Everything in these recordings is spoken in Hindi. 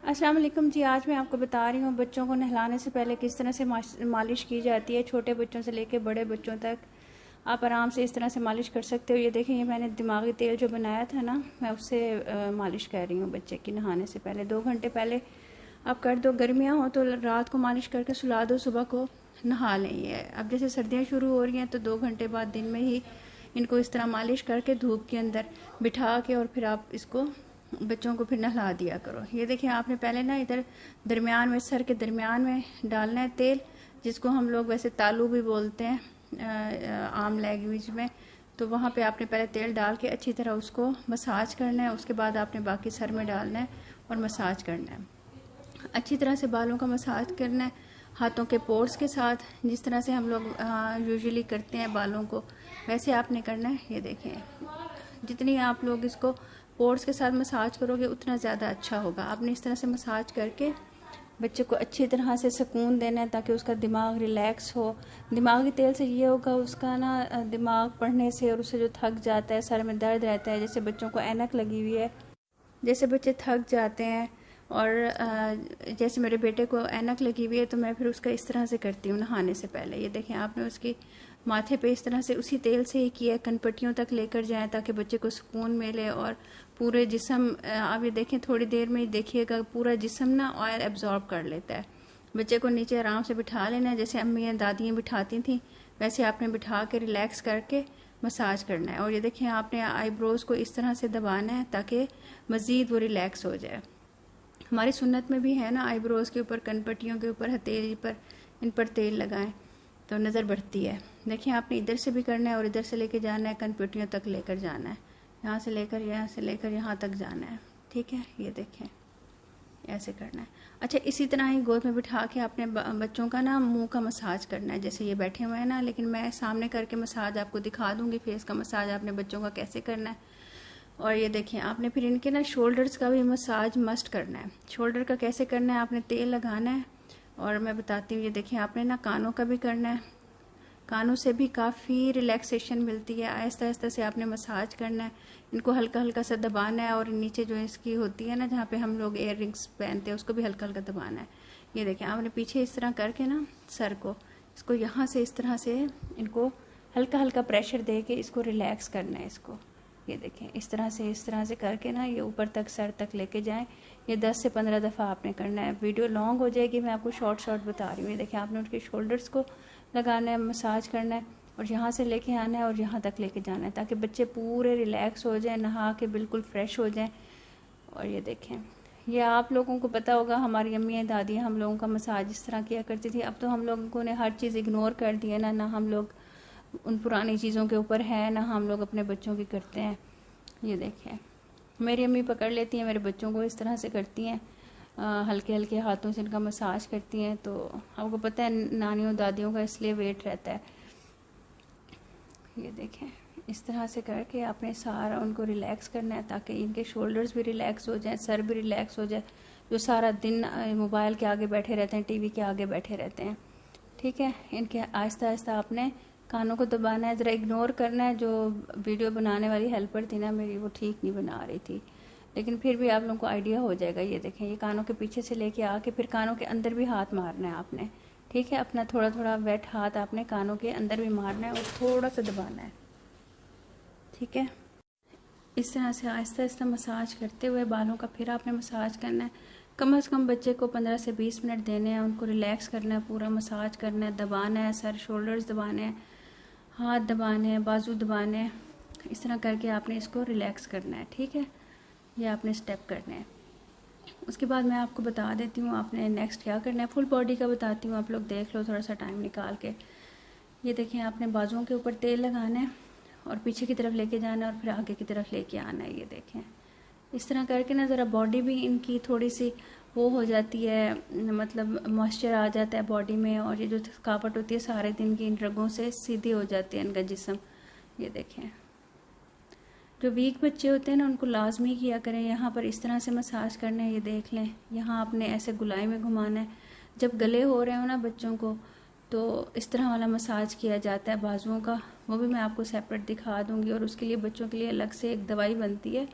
अस्सलाम वालेकुम जी। आज मैं आपको बता रही हूँ बच्चों को नहलाने से पहले किस तरह से मालिश की जाती है। छोटे बच्चों से लेकर बड़े बच्चों तक आप आराम से इस तरह से मालिश कर सकते हो। ये देखें, ये मैंने दिमागी तेल जो बनाया था ना, मैं उससे मालिश कर रही हूँ बच्चे की नहाने से पहले। 2 घंटे पहले आप कर दो। गर्मियाँ हो तो रात को मालिश करके सुला दो, सुबह को नहा लें। ये अब जैसे सर्दियाँ शुरू हो रही हैं तो 2 घंटे बाद दिन में ही इनको इस तरह मालिश करके धूप के अंदर बिठा के और फिर आप इसको बच्चों को फिर नहला दिया करो। ये देखिए, आपने पहले ना इधर दरमियान में, सर के दरमियान में डालना है तेल, जिसको हम लोग वैसे तालू भी बोलते हैं आम लैंग्वेज में। तो वहाँ पे आपने पहले तेल डाल के अच्छी तरह उसको मसाज करना है। उसके बाद आपने बाकी सर में डालना है और मसाज करना है। अच्छी तरह से बालों का मसाज करना है हाथों के पोर्स के साथ, जिस तरह से हम लोग यूजुअली करते हैं बालों को, वैसे आपने करना है। ये देखें, जितनी आप लोग इसको पोर्स के साथ मसाज करोगे उतना ज़्यादा अच्छा होगा। आपने इस तरह से मसाज करके बच्चे को अच्छी तरह से सुकून देना है ताकि उसका दिमाग रिलैक्स हो। दिमागी तेल से ये होगा, उसका ना दिमाग पढ़ने से और उससे जो थक जाता है, सर में दर्द रहता है, जैसे बच्चों को ऐनक लगी हुई है, जैसे बच्चे थक जाते हैं और जैसे मेरे बेटे को ऐनक लगी हुई है तो मैं फिर उसका इस तरह से करती हूँ नहाने से पहले। ये देखें, आपने उसकी माथे पे इस तरह से उसी तेल से ही किया, कनपट्टियों तक लेकर जाएं ताकि बच्चे को सुकून मिले और पूरे जिस्म, आप ये देखें थोड़ी देर में ही देखिएगा पूरा जिस्म ना ऑयल एब्जॉर्ब कर लेता है। बच्चे को नीचे आराम से बिठा लेना है, जैसे अम्मियाँ दादियाँ बिठाती थी वैसे आपने बिठा के रिलैक्स करके मसाज करना है। और ये देखें, आपने आईब्रोज को इस तरह से दबाना है ताकि मज़ीद वो रिलैक्स हो जाए। हमारी सुन्नत में भी है ना, आईब्रोज के ऊपर, कनपट्टियों के ऊपर, हथेली पर, इन पर तेल लगाएं तो नज़र बढ़ती है। देखिए, आपने इधर से भी करना है और इधर से लेके जाना है, कनपट्टियों तक लेकर जाना है, यहाँ से लेकर यहाँ तक जाना है। ठीक है, ये देखें, ऐसे करना है। अच्छा, इसी तरह ही गोद में बिठा के आपने बच्चों का ना मुंह का मसाज करना है। जैसे ये बैठे हुए हैं ना, लेकिन मैं सामने करके मसाज आपको दिखा दूंगी, फेस का मसाज आपने बच्चों का कैसे करना है। और ये देखिए, आपने फिर इनके ना शोल्डर्स का भी मसाज मस्ट करना है। शोल्डर का कैसे करना है, आपने तेल लगाना है और मैं बताती हूँ। ये देखिए, आपने ना कानों का भी करना है, कानों से भी काफ़ी रिलैक्सेशन मिलती है। आहिस्ता आहिस्ता से आपने मसाज करना है, इनको हल्का हल्का सा दबाना है और नीचे जो इसकी होती है ना, जहाँ पे हम लोग एयर रिंग्स पहनते हैं, उसको भी हल्का हल्का दबाना है। ये देखिए, आपने पीछे इस तरह करके ना सर को, इसको यहाँ से इस तरह से इनको हल्का हल्का प्रेशर दे के इसको रिलैक्स करना है इसको। ये देखें, इस तरह से करके ना ये ऊपर तक, सर तक लेके जाएं। ये 10 से 15 दफ़ा आपने करना है। वीडियो लॉन्ग हो जाएगी, मैं आपको शॉर्ट बता रही हूँ। ये देखें, आपने उनके शोल्डर्स को लगाना है, मसाज करना है और यहाँ से लेके आना है और यहाँ तक लेके जाना है ताकि बच्चे पूरे रिलैक्स हो जाएं, नहा के बिल्कुल फ्रेश हो जाएं। और ये देखें, ये आप लोगों को पता होगा, हमारी अम्मी दादी हम लोगों का मसाज इस तरह किया करती थी। अब तो हम लोगों ने हर चीज़ इग्नोर कर दी है ना हम लोग उन पुरानी चीज़ों के ऊपर है, ना हम लोग अपने बच्चों की करते हैं। ये देखें, मेरी अम्मी पकड़ लेती हैं, मेरे बच्चों को इस तरह से करती हैं, हल्के हल्के हाथों से इनका मसाज करती हैं। तो आपको पता है नानियों दादियों का इसलिए वेट रहता है। ये देखें, इस तरह से करके आपने सारा उनको रिलैक्स करना है ताकि इनके शोल्डर्स भी रिलैक्स हो जाएं, सर भी रिलैक्स हो जाए, जो सारा दिन मोबाइल के आगे बैठे रहते हैं, टीवी के आगे बैठे रहते हैं। ठीक है, इनके आहिस्ता आहिस्ता आपने कानों को दबाना है, ज़रा इग्नोर करना है। जो वीडियो बनाने वाली हेल्पर थी ना मेरी, वो ठीक नहीं बना रही थी, लेकिन फिर भी आप लोगों को आइडिया हो जाएगा। ये देखें, ये कानों के पीछे से लेके आके फिर कानों के अंदर भी हाथ मारना है आपने। ठीक है, अपना थोड़ा थोड़ा वेट हाथ आपने कानों के अंदर भी मारना है और थोड़ा सा दबाना है। ठीक है, इस तरह से आहिस्ता आहिस्ता मसाज करते हुए बालों का फिर आपने मसाज करना है। कम से कम बच्चे को 15 से 20 मिनट देने हैं, उनको रिलैक्स करना है, पूरा मसाज करना है, दबाना है, सर शोल्डर्स दबाने हैं, हाथ दबाने हैं, बाजू दबाने हैं। इस तरह करके आपने इसको रिलैक्स करना है। ठीक है, ये आपने स्टेप करने हैं। उसके बाद मैं आपको बता देती हूँ आपने नेक्स्ट क्या करना है। फुल बॉडी का बताती हूँ, आप लोग देख लो थोड़ा सा टाइम निकाल के। ये देखें, आपने बाजुओं के ऊपर तेल लगाना है और पीछे की तरफ लेके जाना है और फिर आगे की तरफ लेके आना है। ये देखें, इस तरह करके ना ज़रा बॉडी भी इनकी थोड़ी सी वो हो जाती है, मतलब मॉइस्चर आ जाता है बॉडी में, और ये जो थकावट होती है सारे दिन की इन रगों से सीधी हो जाती है इनका जिस्म। ये देखें, जो वीक बच्चे होते हैं ना उनको लाजमी किया करें, यहाँ पर इस तरह से मसाज करना है। ये देख लें, यहाँ आपने ऐसे गुलाई में घुमाना है। जब गले हो रहे हो ना बच्चों को तो इस तरह वाला मसाज किया जाता है बाजुओं का, वो भी मैं आपको सेपरेट दिखा दूंगी। और उसके लिए बच्चों के लिए अलग से एक दवाई बनती है,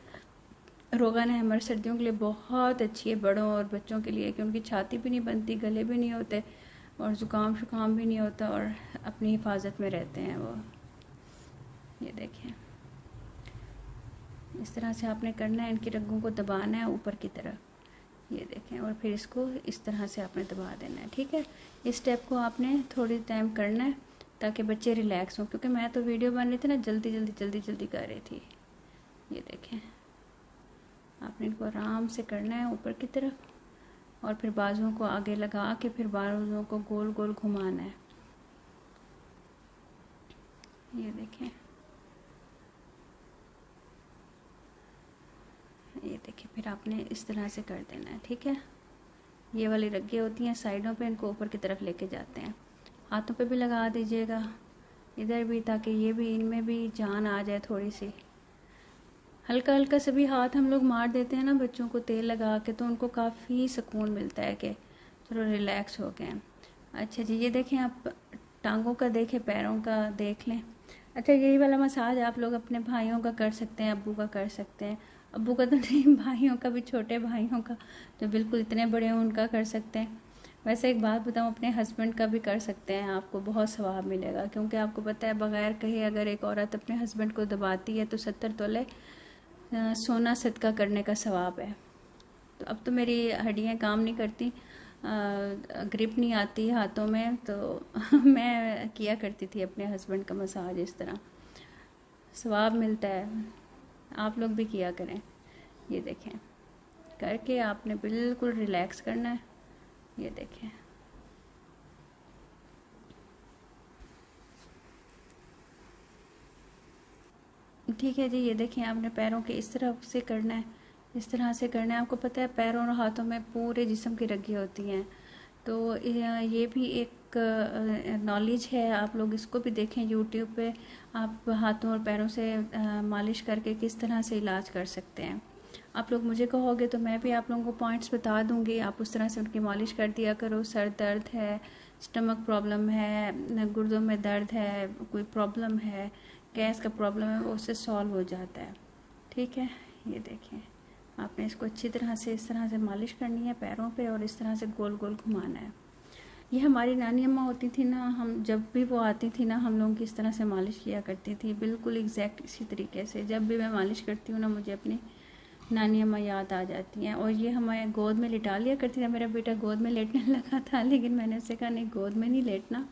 रोगन है हमारे सर्दियों के लिए बहुत अच्छी है, बड़ों और बच्चों के लिए, कि उनकी छाती भी नहीं बनती, गले भी नहीं होते और ज़ुकाम शुकाम भी नहीं होता और अपनी हिफाजत में रहते हैं वो। ये देखें, इस तरह से आपने करना है, इनकी रगों को दबाना है ऊपर की तरफ, ये देखें, और फिर इसको इस तरह से आपने दबा देना है। ठीक है, इस स्टेप को आपने थोड़ी टाइम करना है ताकि बच्चे रिलैक्स हों, क्योंकि मैं तो वीडियो बन रही थी ना, जल्दी कर रही थी। ये देखें, आपने इनको आराम से करना है ऊपर की तरफ और फिर बाजुओं को आगे लगा के फिर बाजुओं को गोल गोल घुमाना है। ये देखें, ये देखिए, फिर आपने इस तरह से कर देना है। ठीक है, ये वाली रग्गे होती हैं साइडों पे, इनको ऊपर की तरफ लेके जाते हैं। हाथों पे भी लगा दीजिएगा, इधर भी, ताकि ये भी, इनमें भी जान आ जाए थोड़ी सी। हल्का हल्का सभी हाथ हम लोग मार देते हैं ना बच्चों को तेल लगा के, तो उनको काफ़ी सुकून मिलता है कि चलो रिलैक्स हो गए। अच्छा जी, ये देखें, आप टांगों का देखें, पैरों का देख लें। अच्छा, यही वाला मसाज आप लोग अपने भाइयों का कर सकते हैं, अब्बू का कर सकते हैं, अब्बू का तो नहीं, भाइयों का भी, छोटे भाइयों का जो बिल्कुल इतने बड़े हों उनका कर सकते हैं। वैसे एक बात बताऊँ, अपने हस्बैंड का भी कर सकते हैं, आपको बहुत सवाब मिलेगा, क्योंकि आपको पता है बग़ैर कहे अगर एक औरत अपने हस्बैंड को दबाती है तो 70 तोले सोना सदका करने का सवाब है। तो अब तो मेरी हड्डियाँ काम नहीं करती, ग्रिप नहीं आती हाथों में, तो मैं किया करती थी अपने हस्बैंड का मसाज, इस तरह सवाब मिलता है, आप लोग भी किया करें। ये देखें, करके आपने बिल्कुल रिलैक्स करना है। ये देखें, ठीक है जी। ये देखें, आपने पैरों के इस तरफ से करना है, इस तरह से करना है। आपको पता है पैरों और हाथों में पूरे जिस्म की रग्गी होती हैं, तो ये भी एक नॉलेज है, आप लोग इसको भी देखें यूट्यूब पे। आप हाथों और पैरों से मालिश करके किस तरह से इलाज कर सकते हैं। आप लोग मुझे कहोगे तो मैं भी आप लोगों को पॉइंट्स बता दूंगी, आप उस तरह से उनकी मालिश कर दिया करो। सर दर्द है, स्टमक प्रॉब्लम है, गुर्दों में दर्द है, कोई प्रॉब्लम है, गैस का प्रॉब्लम है, वो उससे सॉल्व हो जाता है। ठीक है, ये देखें, आपने इसको अच्छी तरह से इस तरह से मालिश करनी है पैरों पे और इस तरह से गोल गोल घुमाना है। ये हमारी नानी अम्मा होती थी ना, हम जब भी वो आती थी ना, हम लोगों की इस तरह से मालिश किया करती थी, बिल्कुल एग्जैक्ट इसी तरीके से। जब भी मैं मालिश करती हूँ ना, मुझे अपनी नानी अम्मा याद आ जाती हैं। और ये हमारे गोद में लिटा लिया करती थी। मेरा बेटा गोद में लेटने लगा था, लेकिन मैंने उससे कहा नहीं, गोद में नहीं लेटना,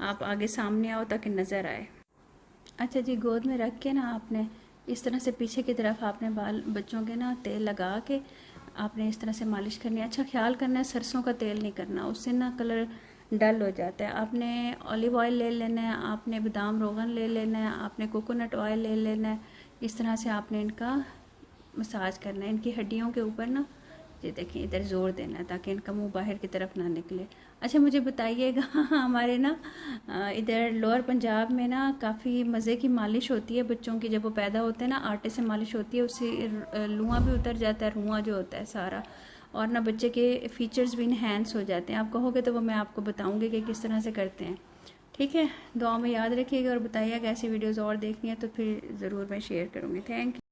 आप आगे सामने आओ ताकि नज़र आए। अच्छा जी, गोद में रख के ना आपने इस तरह से पीछे की तरफ आपने बाल बच्चों के ना तेल लगा के आपने इस तरह से मालिश करनी है। अच्छा ख्याल करना है, सरसों का तेल नहीं करना, उससे ना कलर डल हो जाता है। आपने ऑलिव ऑयल ले लेना है, आपने बादाम रोगन ले लेना है, आपने कोकोनट ऑयल ले लेना है। इस तरह से आपने इनका मसाज करना है, इनकी हड्डियों के ऊपर ना, ये देखिए, इधर जोर देना है ताकि इनका मुंह बाहर की तरफ ना निकले। अच्छा, मुझे बताइएगा, हमारे ना इधर लोअर पंजाब में ना काफ़ी मज़े की मालिश होती है बच्चों की। जब वो पैदा होते हैं ना, आटे से मालिश होती है, उससे लुआ भी उतर जाता है, रुआं जो होता है सारा, और ना बच्चे के फीचर्स भी इन्हेंस हो जाते हैं। आप कहोगे तो वो मैं आपको बताऊँगी कि किस तरह से करते हैं। ठीक है, दुआ में याद रखिएगा और बताइएगा ऐसी वीडियोज़ और देखनी है तो फिर ज़रूर मैं शेयर करूँगी। Thank you.